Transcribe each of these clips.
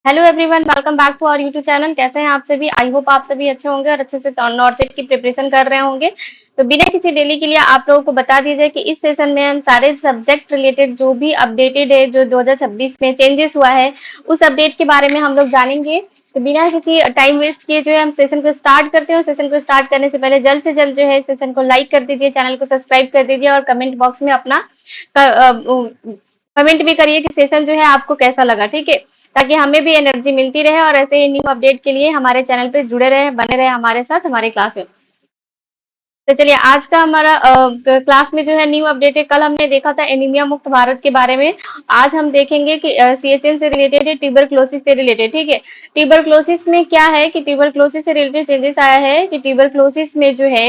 Hello everyone, welcome back to our YouTube channel. कैसे हैं आप सभी? आई होप आप सभी अच्छे होंगे और अच्छे से नॉर्सेट की प्रिपरेशन कर रहे होंगे। तो बिना किसी डिले के लिए आप लोगों को बता दीजिए कि इस सेशन में हम सारे सब्जेक्ट रिलेटेड जो भी अपडेटेड है, जो 2026 में चेंजेस हुआ है, उस अपडेट के बारे में हम लोग जानेंगे। तो बिना किसी टाइम वेस्ट किए जो है हम सेशन को स्टार्ट करते हैं। सेशन को स्टार्ट करने से पहले जल्द से जल्द जो है सेशन को लाइक कर दीजिए, चैनल को सब्सक्राइब कर दीजिए और कमेंट बॉक्स में अपना कमेंट भी करिए कि सेशन जो है आपको कैसा लगा, ठीक है, ताकि हमें भी एनर्जी मिलती रहे और ऐसे ही न्यू अपडेट के लिए हमारे चैनल पे जुड़े रहे, बने रहे हमारे साथ हमारे क्लास में। तो चलिए आज का हमारा क्लास में जो है न्यू अपडेट है। कल हमने देखा था एनीमिया मुक्त भारत के बारे में। आज हम देखेंगे कि सीएचएन से रिलेटेड है, ट्यूबरक्लोसिस से रिलेटेड, ठीक है। ट्यूबरक्लोसिस में क्या है कि ट्यूबरक्लोसिस से रिलेटेड चेंजेस आया है कि ट्यूबरक्लोसिस में जो है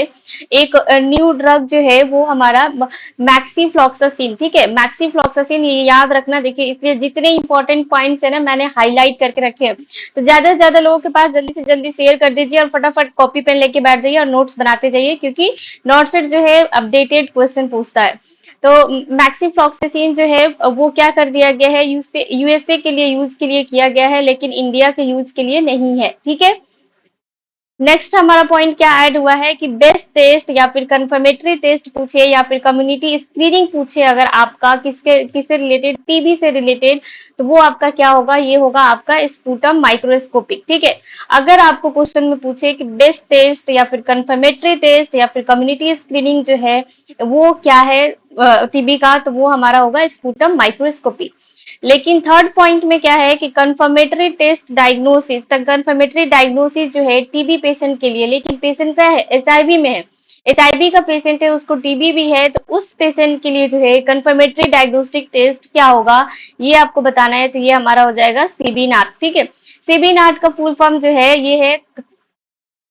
एक न्यू ड्रग जो है वो हमारा मैक्सीफ्लॉक्सासिन, ठीक है। मैक्सीफ्लॉक्सासिन, ये याद रखना। देखिए इसलिए जितने इंपॉर्टेंट पॉइंट्स है ना मैंने हाईलाइट करके रखे हैं, तो ज्यादा से ज्यादा लोगों के पास जल्दी से जल्दी शेयर कर दीजिए और फटाफट कॉपी पेन लेके बैठ जाइए और नोट्स बनाते जाइए, क्योंकि नॉटसेट जो है अपडेटेड क्वेश्चन पूछता है। तो मैक्सीफ्लॉक्सासिन जो है वो क्या कर दिया गया है, यूएसए के लिए यूज के लिए किया गया है, लेकिन इंडिया के यूज के लिए नहीं है, ठीक है। नेक्स्ट हमारा पॉइंट क्या ऐड हुआ है कि बेस्ट टेस्ट या फिर कंफर्मेटरी टेस्ट पूछे या फिर कम्युनिटी स्क्रीनिंग पूछे अगर आपका किससे रिलेटेड, टीबी से रिलेटेड, तो वो आपका क्या होगा, ये होगा आपका स्पूटम माइक्रोस्कोपिक, ठीक है। अगर आपको क्वेश्चन में पूछे कि बेस्ट टेस्ट या फिर कंफर्मेटरी टेस्ट या फिर कम्युनिटी स्क्रीनिंग जो है वो क्या है टीबी का, तो वो हमारा होगा स्पूटम माइक्रोस्कोपी। लेकिन थर्ड पॉइंट में क्या है कि confirmatory test diagnosis, confirmatory diagnosis जो है टीबी पेशेंट के लिए, लेकिन पेशेंट का है एचआईवी में है, एचआईवी का पेशेंट है, उसको टीबी भी है, तो उस पेशेंट के लिए जो है कंफर्मेटरी डायग्नोस्टिक टेस्ट क्या होगा ये आपको बताना है। तो ये हमारा हो जाएगा सीबी नाट, ठीक है। सीबी नाट का फुल फॉर्म जो है ये है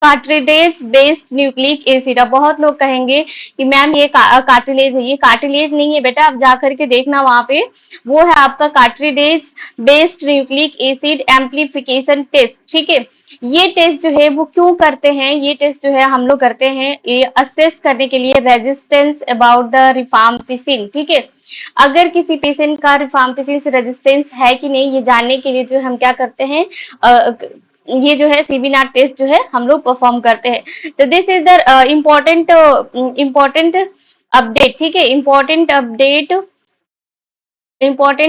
कार्टिलेज बेस्ड न्यूक्लिक एसिड। अब बहुत लोग कहेंगे कि मैम ये कार्टिलेज है, ये कार्टिलेज नहीं है बेटा, आप जा करके देखना वहां पे, वो है आपका cartilage based nucleic acid amplification test, ठीक है। ये टेस्ट जो है वो क्यों करते हैं, ये टेस्ट जो है हम लोग करते हैं ये असेस करने के लिए रेजिस्टेंस अबाउट द रिफाम्पिसिन, ठीक है। अगर किसी पेशेंट का रिफाम्पिसिन से रेजिस्टेंस है कि नहीं ये जानने के लिए जो हम क्या करते हैं, ये जो है सीबी नाट टेस्ट जो है हम लोग परफॉर्म करते हैं। तो this is the important update, ठीक है। Important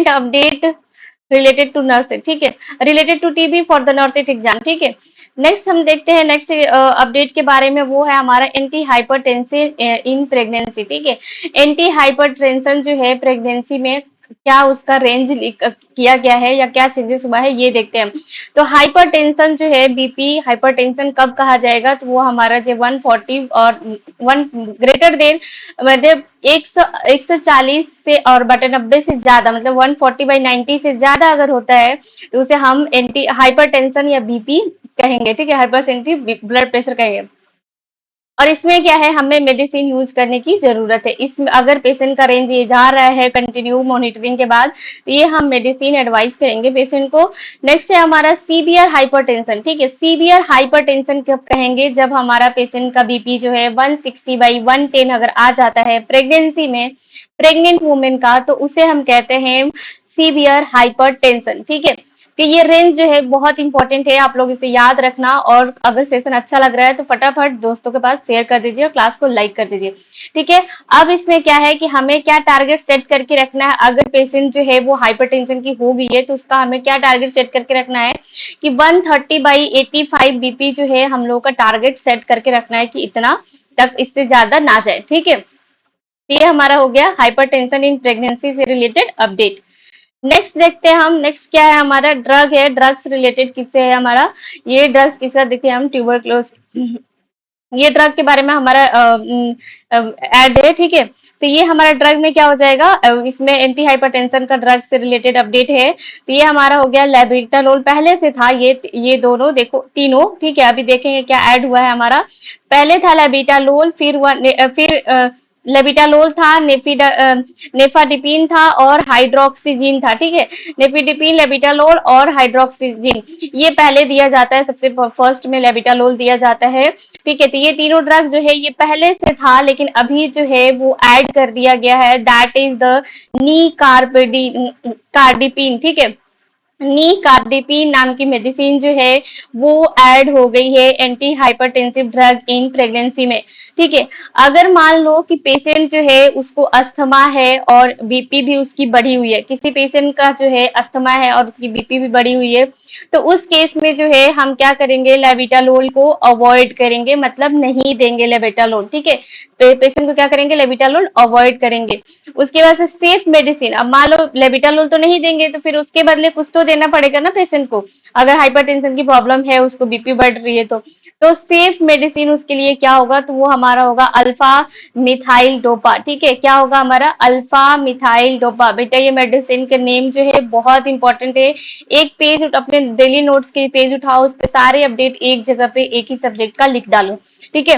update related to nurse, ठीक है, related to TB for the nursing exam, ठीक है। नेक्स्ट हम देखते हैं नेक्स्ट अपडेट के बारे में, वो है हमारा एंटी हाइपरटेंसिव इन प्रेगनेंसी, ठीक है। एंटी हाइपरटेंशन जो है प्रेगनेंसी में क्या उसका रेंज किया गया है या क्या चेंजेस हुआ है ये देखते हैं। तो हाइपरटेंशन जो है बीपी हाइपरटेंशन कब कहा जाएगा, तो वो हमारा जो 140 और 1 ग्रेटर देन, मतलब 140 से और बटे 90 से ज्यादा, मतलब 140/90 से ज्यादा अगर होता है तो उसे हम एंटी हाइपरटेंशन या बीपी कहेंगे, ठीक है, हाइपरटेंसिव ब्लड प्रेशर कहेंगे। और इसमें क्या है, हमें मेडिसिन यूज करने की जरूरत है। इसमें अगर पेशेंट का रेंज ये जा रहा है कंटिन्यू मॉनिटरिंग के बाद, तो ये हम मेडिसिन एडवाइस करेंगे पेशेंट को। नेक्स्ट है हमारा सीवियर हाइपरटेंशन, ठीक है। सीवियर हाइपरटेंशन कब कहेंगे, जब हमारा पेशेंट का बीपी जो है 160/110 अगर आ जाता है प्रेगनेंसी में, प्रेग्नेंट वुमेन का, तो उसे हम कहते हैं सीवियर हाइपरटेंशन, ठीक है। कि ये रेंज जो है बहुत इंपॉर्टेंट है, आप लोग इसे याद रखना। और अगर सेशन अच्छा लग रहा है तो फटाफट दोस्तों के पास शेयर कर दीजिए और क्लास को लाइक कर दीजिए, ठीक है। अब इसमें क्या है कि हमें क्या टारगेट सेट करके रखना है, अगर पेशेंट जो है वो हाइपरटेंशन की हो गई है तो उसका हमें क्या टारगेट सेट करके रखना है कि 130/85 बीपी जो है हम लोग का टारगेट सेट करके रखना है कि इतना तक इससे ज्यादा ना जाए, ठीक है। ये हमारा हो गया हाइपरटेंशन इन प्रेगनेंसी से रिलेटेड अपडेट। नेक्स्ट देखते हैं हम, नेक्स्ट क्या है हमारा, ड्रग है। ड्रग्स रिलेटेड किससे है हमारा, ये ड्रग्स किसका, देखिए हम ट्यूबरक्लोस, ये ड्रग के बारे में हमारा एड है, ठीक है। तो ये हमारा ड्रग में क्या हो जाएगा, इसमें एंटी हाइपरटेंशन का ड्रग से रिलेटेड अपडेट है। तो ये हमारा हो गया लेबिटालोल, पहले से था ये दोनों, देखो तीनों, ठीक है। अभी देखेंगे क्या ऐड हुआ है हमारा। पहले था लेबिटालोल, फिर लेबिटालोल था, नेफाडिपिन था और हाइड्रोक्सीजिन था, ठीक है। नेफिडिपिन, लेबिटालोल और हाइड्रोक्सीजिन, ये पहले दिया जाता है, सबसे फर्स्ट में लेबिटालोल दिया जाता है, ठीक है। तो ये तीनों ड्रग जो है ये पहले से था, लेकिन अभी जो है वो ऐड कर दिया गया है, दैट इज द नी कार्डिपिन, ठीक है। नीकार्डिपिन नाम की मेडिसिन जो है वो ऐड हो गई है anti hypertensive drug in pregnancy में। ठीक है, अगर मान लो कि पेशेंट जो है उसको अस्थमा है और बीपी भी उसकी बढ़ी हुई है, किसी पेशेंट का जो है अस्थमा है और उसकी बीपी भी बढ़ी हुई है, तो उस केस में जो है हम क्या करेंगे, लेविटालोल को अवॉइड करेंगे, मतलब नहीं देंगे लेविटालोल। ठीक है, पेशेंट को क्या करेंगे, लेविटालोल अवॉइड करेंगे। उसके बाद से सेफ मेडिसिन, अब मान लो लेविटालोल तो नहीं देंगे तो फिर उसके बदले कुछ तो देना पड़ेगा ना पेशेंट को, अगर हाइपरटेंशन की प्रॉब्लम है, उसको बीपी बढ़ रही है तो सेफ मेडिसिन उसके लिए क्या होगा, तो वो हमारा होगा अल्फा मिथाइल डोपा। ठीक है, क्या होगा हमारा, अल्फा मिथाइल डोपा। बेटा ये मेडिसिन के नेम जो है बहुत इंपॉर्टेंट है, एक पेज अपने डेली नोट्स के पेज उठाओ, उस पे सारे अपडेट एक जगह पे एक ही सब्जेक्ट का लिख डालो। ठीक है,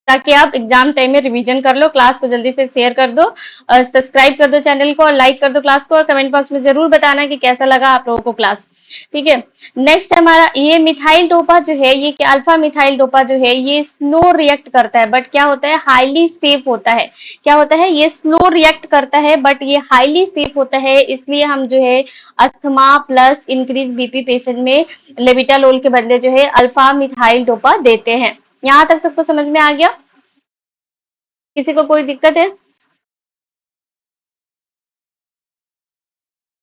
ताकि आप एग्जाम टाइम में रिवीजन कर लो। क्लास को जल्दी से शेयर कर दो, सब्सक्राइब कर दो चैनल को और लाइक कर दो क्लास को, और कमेंट बॉक्स में जरूर बताना कि कैसा लगा आप लोगों को क्लास। ठीक है, नेक्स्ट हमारा ये मिथाइल डोपा जो है, ये क्या, अल्फा मिथाइल डोपा जो है ये स्लो रिएक्ट करता है, बट क्या होता है, हाईली सेफ होता है। क्या होता है, ये स्लो रिएक्ट करता है बट ये हाईली सेफ होता है, इसलिए हम जो है asthma plus increase BP patient में लेविटालोल के बदले जो है अल्फा मिथाइल डोपा देते हैं। यहाँ तक सबको समझ में आ गया? किसी को कोई दिक्कत है?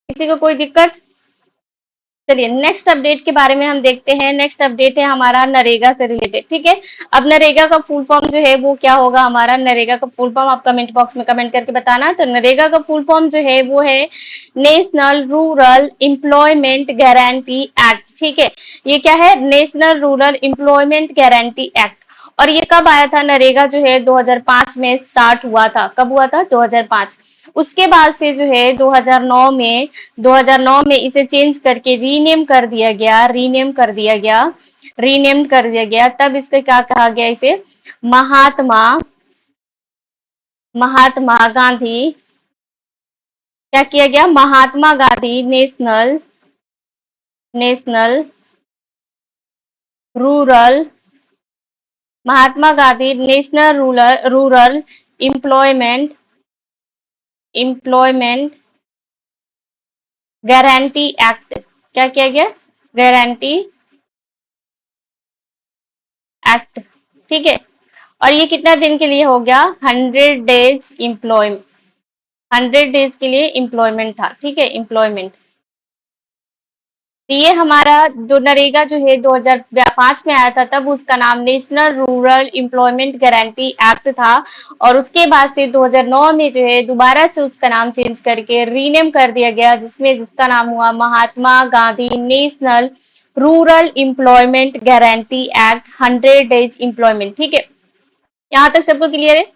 किसी को कोई दिक्कत? चलिए नेक्स्ट अपडेट के बारे में हम देखते हैं। नेक्स्ट अपडेट है हमारा नरेगा से रिलेटेड। ठीक है, अब नरेगा का फुल फॉर्म जो है वो क्या होगा हमारा, नरेगा का फुल फॉर्म आप कमेंट बॉक्स में कमेंट करके बताना। तो नरेगा का फुल फॉर्म जो है वो है national rural employment guarantee act. ठीक है, ये क्या है, national rural employment guarantee act. और ये कब आया था, नरेगा जो है 2005 में स्टार्ट हुआ था। कब हुआ था, 2005। उसके बाद से जो है 2009 में इसे चेंज करके रीनेम कर दिया गया, रीनेम कर दिया गया। तब इसको क्या कहा गया, इसे महात्मा महात्मा गांधी, क्या किया गया, Mahatma Gandhi national rural Mahatma Gandhi national rural employment employment guarantee act. क्या किया गया, गारंटी एक्ट। ठीक है, और ये कितना दिन के लिए हो गया, 100 डेज के लिए एम्प्लॉयमेंट था। ठीक है, एम्प्लॉयमेंट। तो ये हमारा जो नरेगा जो है 2005 में आया था, तब उसका नाम national rural employment guarantee act था। और उसके बाद से 2009 में जो है दोबारा से उसका नाम चेंज करके रीनेम कर दिया गया, जिसका नाम हुआ Mahatma Gandhi national rural employment guarantee act, 100 days employment. ठीक है, यहाँ तक सबको क्लियर है?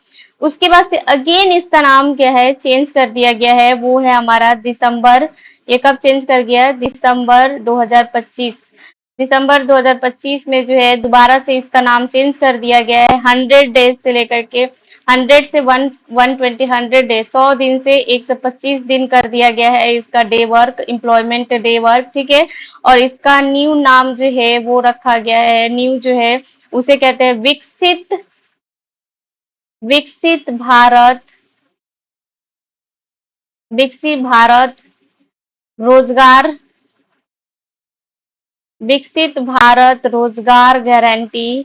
उसके बाद से अगेन इसका नाम क्या है, चेंज कर दिया गया है, वो है हमारा दिसंबर। ये कब चेंज कर गया है, दिसंबर 2025। दिसंबर 2025 में जो है दोबारा से इसका नाम चेंज कर दिया गया है, 100 डेज से लेकर के 100 से 120 100 डेज, 100 दिन से 125 दिन कर दिया गया है इसका day work, employment day work. ठीक है, और इसका न्यू नाम जो है वो रखा गया है, न्यू जो है उसे कहते हैं विकसित भारत विकसित भारत रोजगार विकसित भारत रोजगार गारंटी,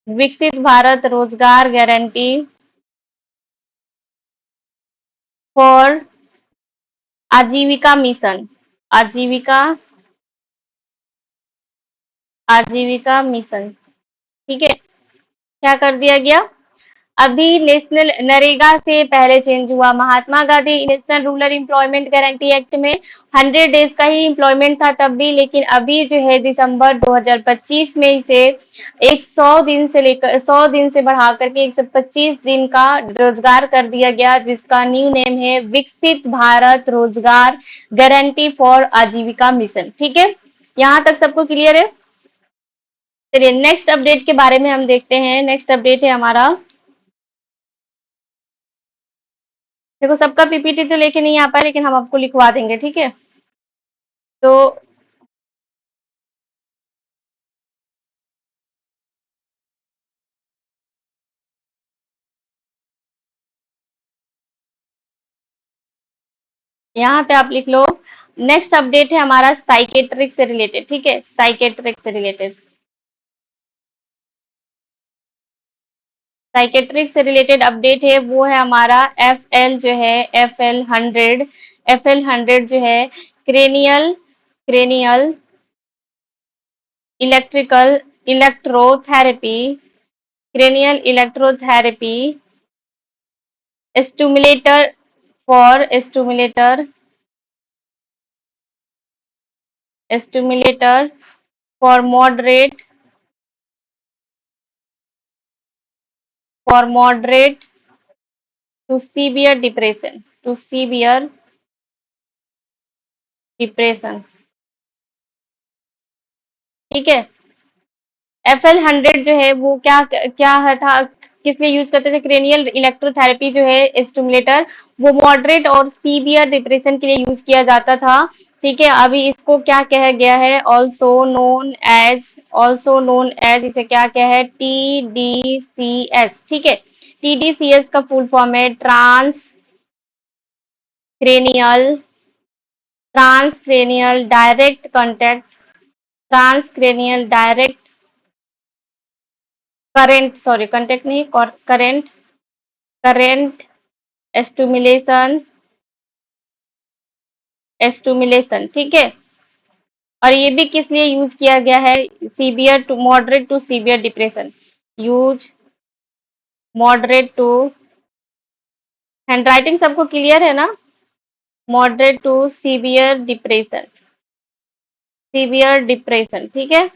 विकसित भारत रोजगार गारंटी फॉर आजीविका मिशन, आजीविका आजीविका मिशन। ठीक है, क्या कर दिया गया, अभी नेशनल नरेगा से पहले चेंज हुआ, Mahatma Gandhi national rural employment guarantee act में 100 डेज का ही एम्प्लॉयमेंट था तब भी, लेकिन अभी जो है दिसंबर 2025 में इसे 100 दिन से लेकर 100 दिन से बढ़ा करके 125 दिन का रोजगार कर दिया गया, जिसका न्यू नेम है विकसित भारत रोजगार गारंटी फॉर आजीविका मिशन। ठीक है, यहाँ तक सबको क्लियर है? चलिए नेक्स्ट अपडेट के बारे में हम देखते हैं। नेक्स्ट अपडेट है हमारा, देखो सबका पीपीटी तो लेके नहीं आ पाए, लेकिन हम आपको लिखवा देंगे। ठीक है, तो यहाँ पे आप लिख लो। नेक्स्ट अपडेट है हमारा साइकेट्रिक से रिलेटेड, ठीक है, साइकेट्रिक से रिलेटेड। साइकेट्रिक से रिलेटेड अपडेट है वो है हमारा FL जो है, FL100 जो है, cranial cranial electrical electrotherapy, cranial electrotherapy stimulator for stimulator for moderate to severe depression, ठीक है। FL100 जो है वो क्या क्या है था, किस लिए यूज करते थे, क्रेनियल इलेक्ट्रोथेरेपी जो है स्टिमुलेटर, वो मॉडरेट और सीवियर डिप्रेशन के लिए यूज किया जाता था, ठीक है। अभी इसको क्या कहा गया है, ऑल्सो नोन एज इसे क्या क्या है, TDCS, ठीक है। TDCS का फुल फॉर्म है cranial transcranial direct contact transcranial direct current, sorry contact नहीं, करेंट करेंट स्टिमुलेशन ठीक है। और ये भी किस लिए यूज किया गया है, severe to moderate to severe depression, use moderate to, handwriting सबको क्लियर है ना, मॉडरेट टू सीवियर डिप्रेशन, ठीक है।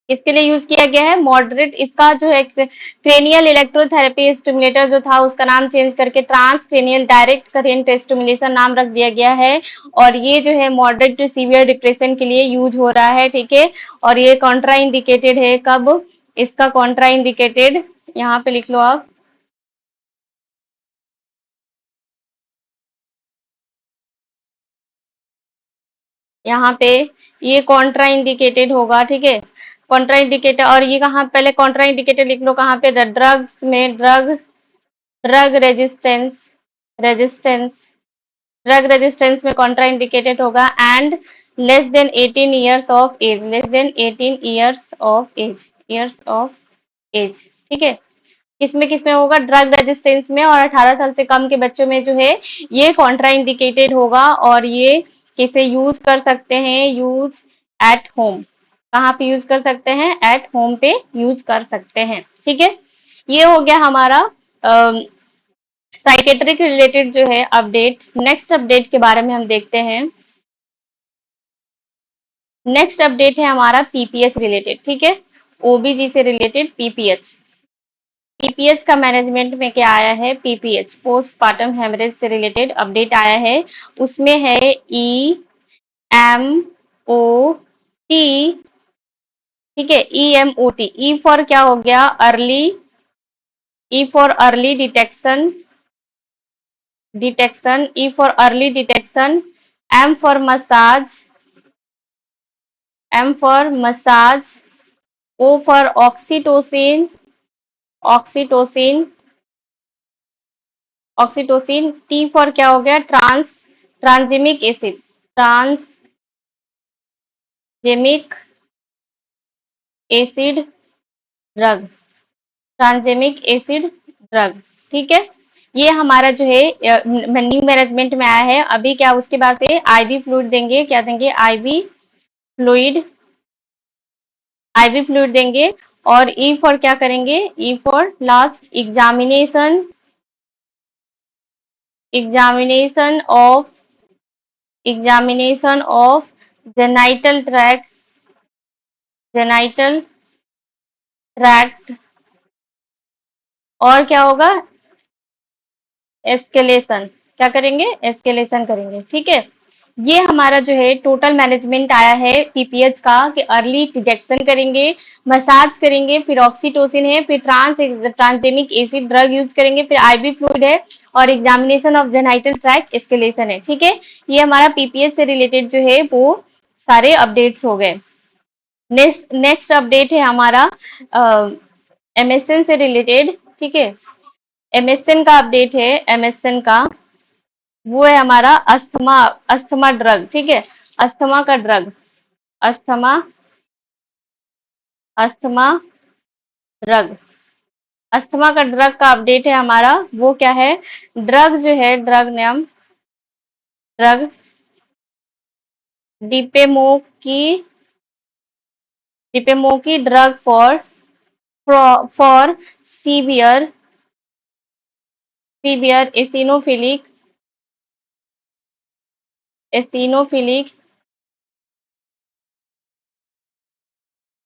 इसके लिए यूज किया गया है मॉडरेट, इसका जो है क्रेनियल इलेक्ट्रोथेरेपी स्टिमुलेटर जो था उसका नाम चेंज करके transcranial direct current stimulation नाम रख दिया गया है। और ये जो है मॉडरेट टू सीवियर डिप्रेशन के लिए यूज हो रहा है, ठीक है। और ये कॉन्ट्रा इंडिकेटेड है कब, इसका कॉन्ट्रा इंडिकेटेड यहाँ पे लिख लो आप, यहाँ पे ये कॉन्ट्रा इंडिकेटेड होगा, ठीक है। कॉन्ट्रा इंडिकेटेड, और ये कहाँ पहले कॉन्ट्रा इंडिकेटेड लिख लो कहाँ पे, ड्रग्स में, ड्रग रेजिस्टेंस ड्रग रेजिस्टेंस में कॉन्ट्रा इंडिकेटेड होगा, and less than 18 years of age ठीक है। किसमें होगा, ड्रग रेजिस्टेंस में, और 18 साल से कम के बच्चों में जो है ये कॉन्ट्रा इंडिकेटेड होगा। और ये किसे यूज कर सकते हैं, यूज एट होम, कहाँ पे यूज कर सकते हैं, एट होम पे यूज कर सकते हैं, ठीक है। ये हो गया हमारा साइकेट्रिक रिलेटेड जो है अपडेट। नेक्स्ट अपडेट के बारे में हम देखते हैं। नेक्स्ट अपडेट है हमारा पीपीएच रिलेटेड, ठीक है, ओबीजी से रिलेटेड पीपीएच। पीपीएच का मैनेजमेंट में क्या आया है, पीपीएच पोस्टपार्टम हेमरेज से रिलेटेड अपडेट आया है। उसमें है EMOT, ठीक है, EMOT, ई फॉर क्या हो गया, early, E for early detection, E for early detection, M for massage, O for oxytocin, T for क्या हो गया, ट्रांसजेमिक एसिड ड्रग, ट्रांसजेमिक एसिड ड्रग, ठीक है। ये हमारा जो है न्यू मैनेजमेंट में आया है। अभी क्या उसके बाद से आईवी फ्लूइड देंगे, क्या देंगे, फ्लूइड आईवी फ्लूइड देंगे। और ई फॉर क्या करेंगे, E for last examination of genital tract, और क्या होगा, एस्केलेशन, क्या करेंगे, एस्केलेशन करेंगे, ठीक है। ये हमारा जो है टोटल मैनेजमेंट आया है पीपीएच का, कि अर्ली डिटेक्शन करेंगे, मसाज करेंगे, फिर ऑक्सीटोसिन है, फिर ट्रांसजेमिक एसिड ड्रग यूज करेंगे, फिर आईवी फ्लूइड है, और examination of genital tract escalation है, ठीक है। ये हमारा पीपीएच से रिलेटेड जो है वो सारे अपडेट्स हो गए। नेक्स्ट अपडेट है हमारा एमएसएन से रिलेटेड, ठीक है। एमएसएन का अपडेट है, एमएसएन का वो है हमारा अस्थमा, अस्थमा ड्रग, ठीक है, अस्थमा का drug, asthma, asthma drug, asthma का ड्रग का अपडेट है हमारा, वो क्या है, ड्रग जो है, ड्रग नाम, ड्रग डिपेमोकी, डिपेमोकी drug for severe, severe eosinophilic, eosinophilic,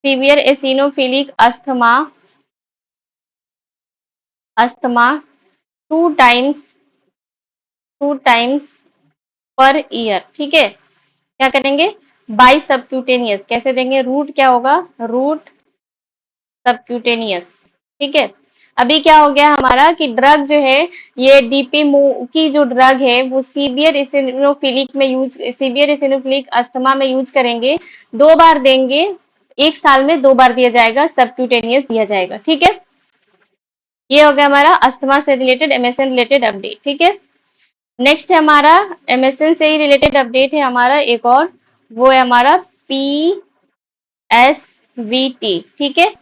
severe eosinophilic asthma, asthma two times, two times per year, ठीक है, क्या करेंगे, बाई सबक्यूटेनियस, कैसे देंगे, रूट क्या होगा, रूट सबक्यूटेनियस, ठीक है। अभी क्या हो गया हमारा कि ड्रग जो है, ये डीपीमो की जो ड्रग है वो सीवियर इसिनोफिलिक में यूज, सीवियर इसिनोफिलिक अस्थमा में यूज करेंगे, 2 बार देंगे, 1 साल में 2 बार दिया जाएगा, सबक्यूटेनियस दिया जाएगा, ठीक है। ये हो गया हमारा अस्थमा से रिलेटेड, एमएसएन रिलेटेड अपडेट, ठीक है। नेक्स्ट है हमारा एमएसएन से ही रिलेटेड अपडेट है हमारा एक और, वो है हमारा पीएसवीटी, ठीक है।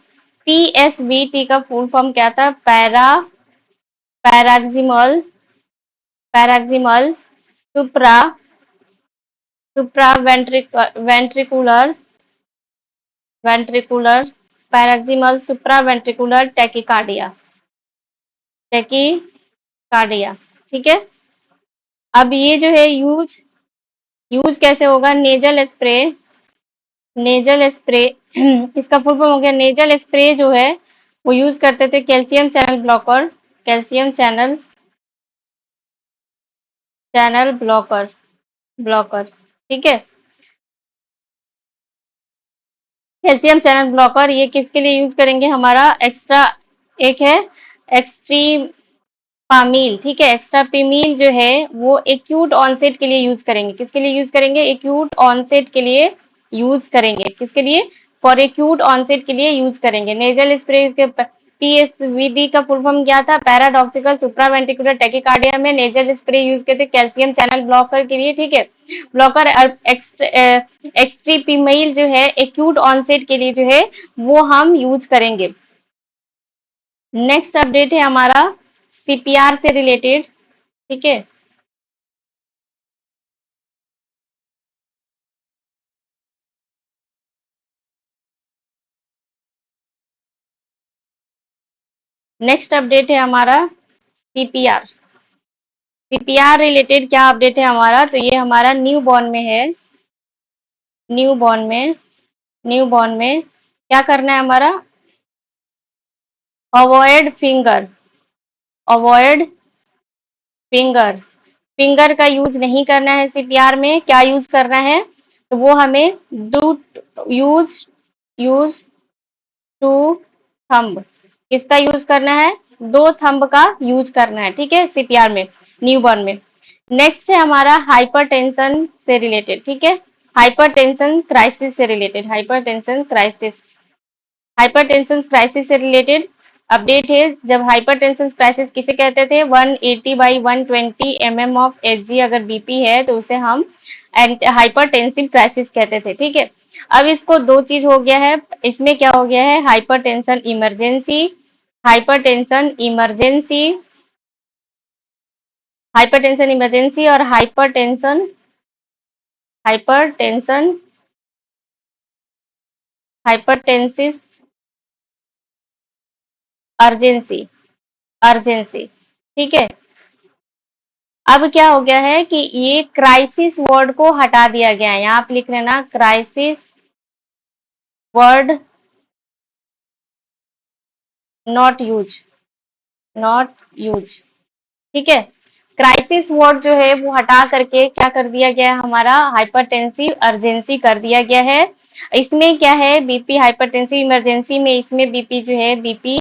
पीएसवीटी का फुल फॉर्म क्या था, पैराक्सिमल, पैराक्सिमल सुप्रा, सुप्रा वेंट्रिकुलर, वेंट्रिकुलर, पैराक्सिमल सुप्रा वेंट्रिकुलर टैकिकार्डिया, टैकिकार्डिया, ठीक है। अब ये जो है यूज, यूज कैसे होगा, नेजल स्प्रे, नेजल स्प्रे इसका फुल फॉर्म हो गया, नेजल स्प्रे जो है वो यूज करते थे calcium channel blocker, calcium channel, channel blocker, blocker, ठीक है। कैल्शियम चैनल ब्लॉकर ये किसके लिए यूज करेंगे, हमारा एक्स्ट्रा, एक है एक्सट्रीपामील, ठीक है, एक्स्ट्रापिमील जो है वो एक्यूट ऑनसेट के लिए यूज करेंगे, किसके लिए यूज करेंगे, एक्यूट ऑनसेट के लिए यूज करेंगे, किसके लिए, फॉर एक्यूट ऑनसेट के लिए यूज करेंगे। नेजल स्प्रे, इसके पीएसवीडी का फुल फॉर्म क्या था, पैराडॉक्सिकल सुप्रावेंट्रिकुलर टैकिकार्डिया में नेजल स्प्रे यूज करते कैल्शियम चैनल ब्लॉकर के लिए, ठीक है। ब्लॉकर एक्सट्रीपिमाइल जो है एक्यूट ऑनसेट के लिए जो है वो हम यूज करेंगे। नेक्स्ट अपडेट है हमारा सीपीआर से रिलेटेड, ठीक है। नेक्स्ट अपडेट है हमारा सीपीआर, सीपीआर रिलेटेड क्या अपडेट है हमारा, तो ये हमारा न्यू बॉर्न में है, न्यू बॉर्न में, न्यू बॉर्न में क्या करना है हमारा, avoid finger, avoid finger, finger का यूज नहीं करना है सीपीआर में, क्या यूज करना है, तो वो हमें do use, use to thumb, किसका यूज करना है, 2 थंब का यूज करना है, ठीक है, सीपीआर में, न्यूबॉर्न में। नेक्स्ट है हमारा हाइपरटेंशन से रिलेटेड, ठीक है, हाइपरटेंशन क्राइसिस से related, hypertension crisis, hypertension crisis से रिलेटेड अपडेट है। जब हाइपरटेंशन क्राइसिस किसे कहते थे, 180/120 mm ऑफ एचजी अगर बीपी है तो उसे हम हाइपरटेंसिव क्राइसिस कहते थे, ठीक है। अब इसको 2 चीज हो गया है, इसमें क्या हो गया है, hypertension emergency, hypertension emergency, hypertension emergency और हाइपरटेंशन, हाइपरटेंशन, हाइपरटेंसिस अर्जेंसी, अर्जेंसी, ठीक है। अब क्या हो गया है कि ये क्राइसिस वर्ड को हटा दिया गया है, यहाँ आप लिख लेना crisis word not use, not use, ठीक है। क्राइसिस वर्ड जो है वो हटा करके क्या कर दिया गया है, हमारा हाइपरटेंसिव अर्जेंसी कर दिया गया है। इसमें क्या है, बीपी हाइपरटेंसिव इमरजेंसी में इसमें बीपी जो है, बीपी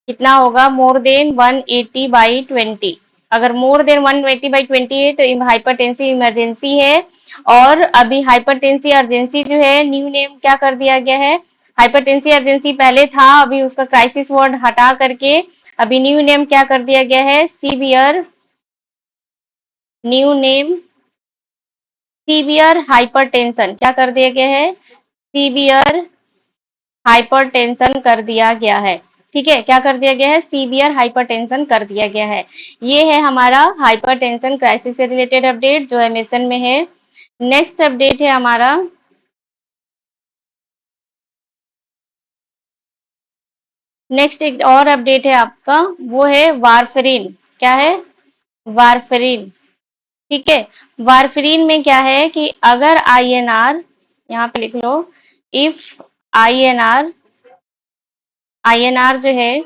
कितना होगा, मोर देन 180/20, अगर मोर देन 180/20 है तो हाइपरटेंसिव इमरजेंसी है। और अभी हाइपरटेंसिव अर्जेंसी जो है न्यू नेम क्या कर दिया गया है, हाइपरटेंसिव अर्जेंसी पहले था, अभी उसका क्राइसिस वर्ड हटा करके अभी न्यू नेम क्या कर दिया गया है, severe, new name severe hypertension, क्या कर दिया गया है? सीवियर हाइपरटेंशन कर दिया गया है। ठीक है, क्या कर दिया गया है? सीवियर हाइपरटेंशन कर दिया गया है। ये है हमारा हाइपरटेंशन क्राइसिस से रिलेटेड अपडेट जो एमएसएन में है। नेक्स्ट अपडेट है हमारा, नेक्स्ट एक और अपडेट है आपका, वो है वारफरीन। क्या है? वारफरीन। ठीक है, वारफरीन में क्या है कि अगर आईएनआर, यहाँ पे लिख लो, इफ आईएनआर, आईएनआर जो है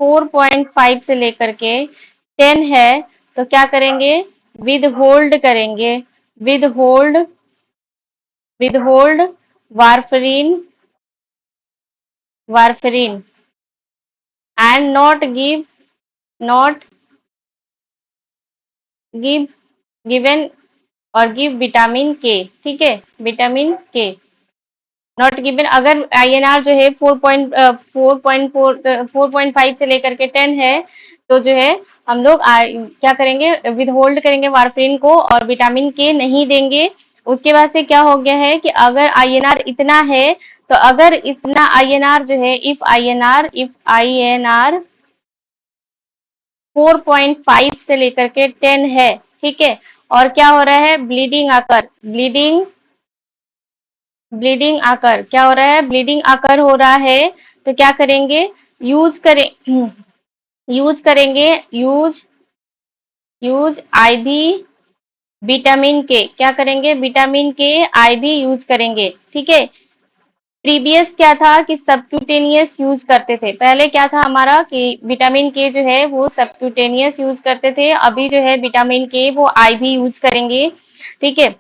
4.5 से लेकर के 10 है, तो क्या करेंगे? विद होल्ड करेंगे, withhold, withhold warfarin, warfarin and not give, not give, given और गिव विटामिन के। ठीक है, विटामिन के नॉट गिवन। अगर आईएनआर जो है 4.5 से लेकर के 10 है, तो जो है हम लोग क्या करेंगे? विद होल्ड करेंगे वारफरीन को और विटामिन के नहीं देंगे। उसके बाद से क्या हो गया है कि अगर आईएनआर इतना है, तो अगर इतना आईएनआर जो है, इफ आईएनआर, इफ आईएनआर 4.5 से लेकर के 10 है, ठीक है, और क्या हो रहा है? ब्लीडिंग आकर, ब्लीडिंग, ब्लीडिंग आकर, क्या हो रहा है? ब्लीडिंग आकर हो रहा है, तो क्या करेंगे? यूज करें, यूज करेंगे, यूज, यूज आईवी विटामिन के। क्या करेंगे? विटामिन के आईवी यूज करेंगे। ठीक है, प्रीवियस क्या था कि सबक्यूटेनियस यूज करते थे। पहले क्या था हमारा कि विटामिन के जो है वो सबक्यूटेनियस यूज करते थे, अभी जो है विटामिन के वो आईवी यूज करेंगे। ठीक है,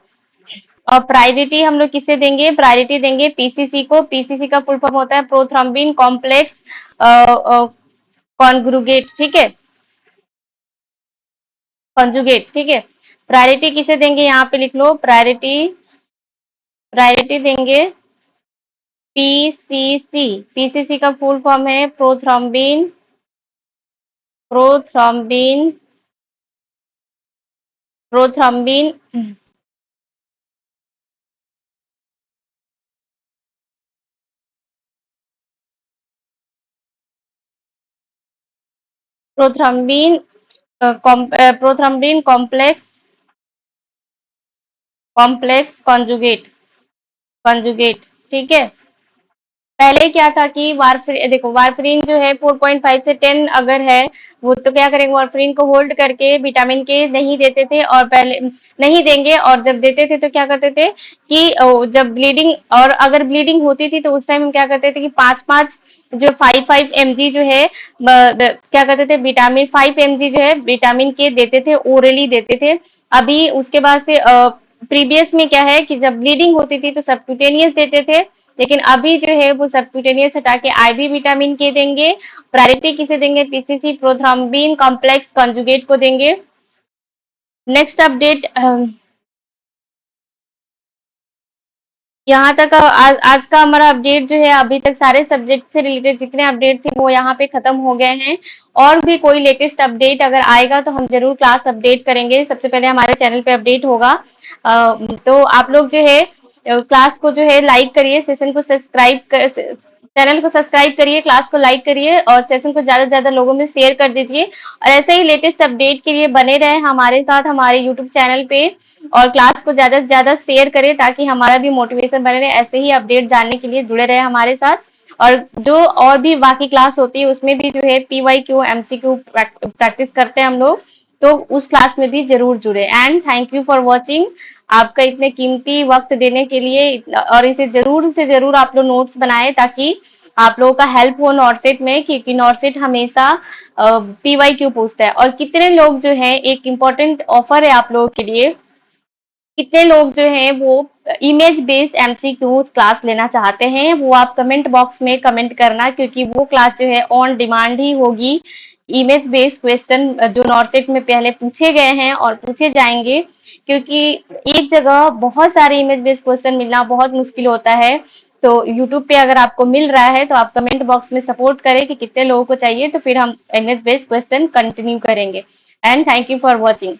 और प्रायोरिटी हम लोग किसे देंगे? प्रायोरिटी देंगे पीसीसी को। पीसीसी का फुल फॉर्म होता है प्रोथ्रोम्बिन कॉम्प्लेक्स कॉन्ग्रुगेट। ठीक है, कॉन्जुगेट। ठीक है, प्रायोरिटी किसे देंगे? यहाँ पे लिख लो, प्रायोरिटी, प्रायोरिटी देंगे पीसीसी। पीसीसी का फुल फॉर्म है prothrombin, prothrombin, prothrombin, prothrombin, prothrombin complex, complex conjugate, conjugate. ठीक है, पहले क्या था कि वारफरीन, देखो वारफरीन जो है 4.5 से 10 अगर है, वो तो क्या करेंगे? वारफरीन को होल्ड करके विटामिन के नहीं देते थे, और पहले नहीं देंगे, और जब देते थे तो क्या करते थे कि जब ब्लीडिंग, और अगर ब्लीडिंग होती थी तो उस टाइम हम क्या करते थे कि 5-5 जो 5-5 mg जो है क्या करते थे? विटामिन 5 mg जो है विटामिन के देते थे, ओरली देते थे। अभी उसके बाद से प्रीवियस में क्या है कि जब ब्लीडिंग होती थी तो सबक्यूटेनियस देते थे, लेकिन अभी जो है वो सबक्यूटेनियस हटा के आईवी विटामिन के देंगे। प्रायोरिटी किसे देंगे? पीसीसी प्रोथ्रोम्बिन कॉम्प्लेक्स कॉन्जुगेट को देंगे। नेक्स्ट अपडेट, यहाँ तक आज का हमारा अपडेट जो है, अभी तक सारे सब्जेक्ट से रिलेटेड जितने अपडेट थे वो यहाँ पे खत्म हो गए हैं। और भी कोई लेटेस्ट अपडेट अगर आएगा तो हम जरूर क्लास अपडेट करेंगे। सबसे पहले हमारे चैनल पे अपडेट होगा। तो आप लोग जो है क्लास को जो है लाइक करिए, सेशन को सब्सक्राइब कर, चैनल को सब्सक्राइब करिए, क्लास को लाइक करिए और सेशन को ज्यादा से ज्यादा लोगों में शेयर कर दीजिए। और ऐसे ही लेटेस्ट अपडेट के लिए बने रहे हमारे साथ हमारे यूट्यूब चैनल पे, और क्लास को ज्यादा से ज्यादा शेयर करें ताकि हमारा भी मोटिवेशन बने रहे। ऐसे ही अपडेट जानने के लिए जुड़े रहे हमारे साथ। और जो और भी बाकी क्लास होती है उसमें भी जो है पीवाईक्यू एमसीक्यू प्रैक्टिस करते हैं हम लोग, तो उस क्लास में भी जरूर जुड़े। And thank you for watching, आपका इतने कीमती वक्त देने के लिए। और इसे जरूर से जरूर आप लोग नोट्स बनाए ताकि आप लोगों का हेल्प हो नॉर्सेट में, क्योंकि नॉर्सेट हमेशा पीवाईक्यू पूछता है। और कितने लोग जो है, एक इम्पोर्टेंट ऑफर है आप लोगों के लिए, कितने लोग जो हैं वो इमेज बेस्ड एमसीक्यू क्लास लेना चाहते हैं, वो आप कमेंट बॉक्स में कमेंट करना, क्योंकि वो क्लास जो है ऑन डिमांड ही होगी। इमेज बेस्ड क्वेश्चन जो नॉर्सेट में पहले पूछे गए हैं और पूछे जाएंगे, क्योंकि एक जगह बहुत सारे इमेज बेस्ड क्वेश्चन मिलना बहुत मुश्किल होता है। तो यूट्यूब पे अगर आपको मिल रहा है तो आप कमेंट बॉक्स में सपोर्ट करें कि कितने लोगों को चाहिए, तो फिर हम इमेज बेस्ड क्वेश्चन कंटिन्यू करेंगे। And thank you for watching.